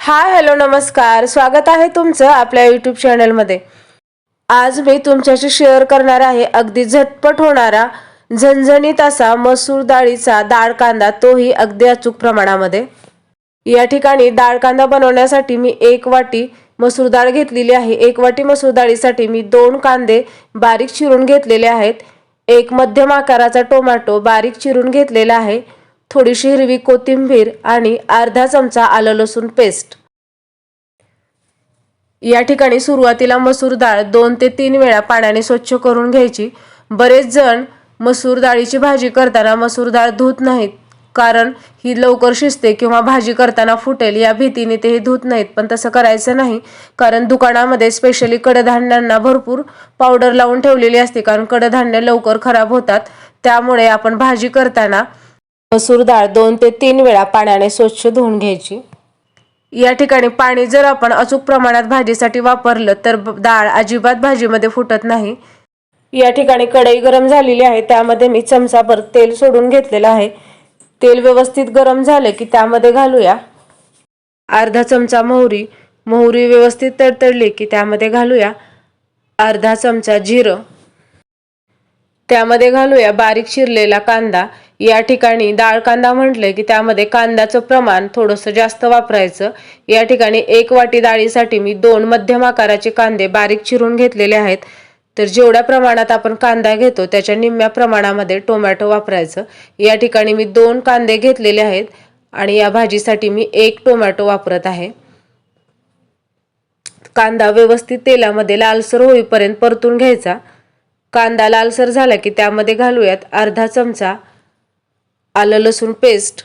Hi hello नमस्कार, स्वागत आहे तुमचं आपल्या यूट्यूब चॅनलमध्ये। आज मी तुमच्याशी शेअर करणार आहे अगदी झटपट होणारा झणझणीत असा मसूर डाळीचा डाळ कांदा, तोही अगदी अचूक प्रमाणामध्ये। या ठिकाणी डाळ कांदा बनवण्यासाठी मी 1 वाटी मसूर डाळ घेतलेली आहे। 1 वाटी मसूर डाळीसाठी मी 2 कांदे बारीक चिरून घेतलेले आहेत। 1 मध्यम आकाराचा टोमॅटो बारीक चिरून घेतलेला आहे। थोडीशी हिरवी कोथिंबीर आणि अर्धा चमचा आलं लसूण पेस्ट। या ठिकाणी सुरुवातीला मसूर डाळ 2 ते 3 वेळा पाण्याने स्वच्छ करून घ्यायची। बरेच जण मसूर डाळीची भाजी करताना मसूर डाळ धुत नाहीत, कारण ही लवकर शिजते किंवा भाजी करताना फुटेल या भीतीने ते ही धुत नाहीत, पण तसं करायचं नाही। कारण दुकानामध्ये स्पेशली कडधान्यांना भरपूर पावडर लावून ठेवलेली असते, कारण कडधान्य लवकर खराब होतात। त्यामुळे आपण भाजी करताना मसूर डाळ 2 ते 3 वेळा पाण्याने स्वच्छ धुवून घ्यायची। या ठिकाणी पाणी जर आपण अचूक प्रमाणात भाजीसाठी वापरलं तर डाळ अजिबात भाजीमध्ये फुटत नाही। या ठिकाणी कढई गरम झालेली आहे, त्यामध्ये मी चमचाभर तेल सोडून घेतलेलं आहे। तेल व्यवस्थित गरम झाले की त्यामध्ये घालूया अर्धा चमचा मोहरी। मोहरी व्यवस्थित तडतडली की त्यामध्ये घालूया अर्धा चमचा जिरं। त्यामध्ये घालूया बारीक चिरलेला कांदा। या ठिकाणी डाळ कांदा म्हटले की त्यामध्ये कांद्याचं प्रमाण थोडंसं जास्त वापरायचं। या ठिकाणी 1 वाटी डाळीसाठी मी 2 मध्यम आकाराचे कांदे बारीक चिरून घेतलेले आहेत। तर जेवढ्या प्रमाणात आपण कांदा घेतो त्याच्या निम्म्या प्रमाणामध्ये टोमॅटो वापरायचं। या ठिकाणी मी 2 कांदे घेतलेले आहेत आणि या भाजीसाठी मी 1 टोमॅटो वापरत आहे। कांदा व्यवस्थित तेलामध्ये लालसर होईपर्यंत परतून घ्यायचा। कांदा लालसर झाला की त्यामध्ये घालूयात अर्धा चमचा आलं लसूण पेस्ट।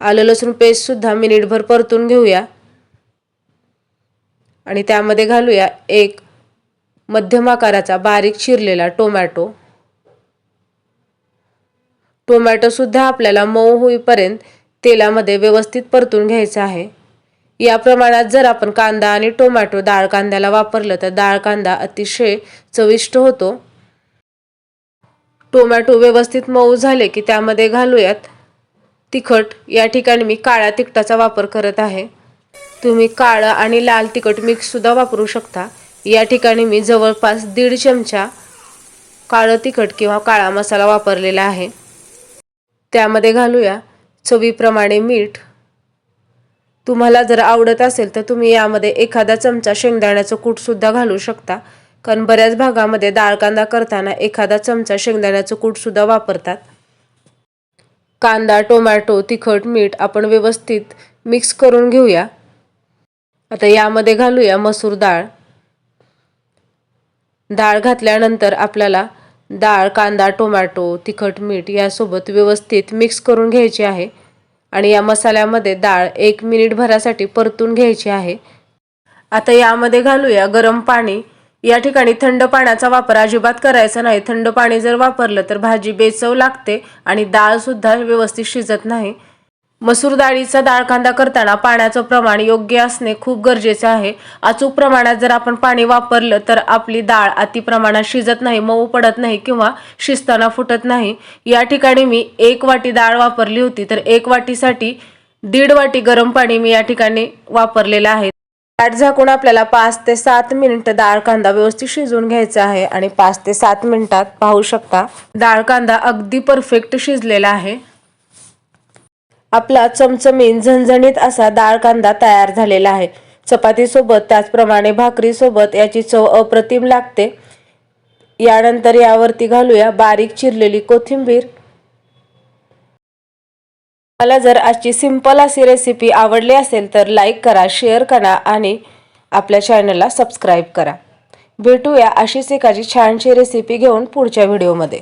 आलं लसूण पेस्ट सुद्धा मिनिटभर परतून घेऊया आणि त्यामध्ये घालूया 1 मध्यम आकाराचा बारीक चिरलेला टोमॅटो। टोमॅटो सुद्धा आपल्याला मऊ होईपर्यंत तेलामध्ये व्यवस्थित परतून घ्यायचा आहे। या प्रमाणात जर आपण कांदा आणि टोमॅटो डाळ कांद्याला वापरलं तर डाळ कांदा अतिशय चविष्ट होतो। टोमॅटो व्यवस्थित मऊ झाले की त्यामध्ये घालूयात तिखट। या ठिकाणी मी काळ्या तिखटाचा वापर करत आहे। तुम्ही काळं आणि लाल तिखट मिक्स सुद्धा वापरू शकता। या ठिकाणी मी जवळपास 1.5 चमचा काळं तिखट किंवा काळा मसाला वापरलेला आहे। त्यामध्ये घालूया चवीप्रमाणे मीठ। तुम्हाला जर आवडत असेल तर तुम्ही यामध्ये एखादा चमचा शेंगदाण्याचं कूट सुद्धा घालू शकता, कारण बऱ्याच भागामध्ये डाळ कांदा करताना एखादा चमचा शेंगदाण्याचं कूट सुद्धा वापरतात। कांदा, टोमॅटो, तिखट, मीठ आपण व्यवस्थित मिक्स करून घेऊया। आता यामध्ये घालूया मसूर डाळ। डाळ घातल्यानंतर आपल्याला डाळ, कांदा, टोमॅटो, तिखट, मीठ यासोबत व्यवस्थित मिक्स करून घ्यायची आहे आणि या मसाल्यामध्ये डाळ 1 मिनिटभरासाठी परतून घ्यायची आहे। आता यामध्ये घालूया गरम पाणी। या ठिकाणी थंड पाण्याचा वापर अजिबात करायचा नाही। थंड पाणी जर वापरलं तर भाजी बेचव लागते आणि डाळ सुद्धा व्यवस्थित शिजत नाही। मसूर डाळीचा डाळ कांदा करताना पाण्याचं प्रमाण योग्य असणे खूप गरजेचे आहे। अचूक प्रमाणात जर आपण पाणी वापरलं तर आपली डाळ अति प्रमाणात शिजत नाही, मऊ पडत नाही किंवा शिजताना फुटत नाही। या ठिकाणी मी 1 वाटी डाळ वापरली होती, तर 1 वाटीसाठी 1.5 वाटी गरम पाणी मी या ठिकाणी वापरलेलं आहे। ताट झाकून आपल्याला 5 ते 7 मिनिटं डाळ कांदा व्यवस्थित शिजवून घ्यायचा आहे आणि 5 ते 7 मिनिटात पाहू शकता डाळ कांदा अगदी परफेक्ट शिजलेला आहे। आपला चमचमीत झणझणीत असा डाळ कांदा तयार झालेला आहे। चपाती सोबत त्याचप्रमाणे भाकरी सोबत याची चव अप्रतिम लागते। यानंतर यावरती घालूया बारीक चिरलेली कोथिंबीर। मला जर आजची सिंपल अशी रेसिपी आवडली असेल तर लाईक करा, शेअर करा आणि आपल्या चॅनलला सबस्क्राईब करा। भेटूया अशीच एखादी छानशी रेसिपी घेऊन पुढच्या व्हिडिओमध्ये।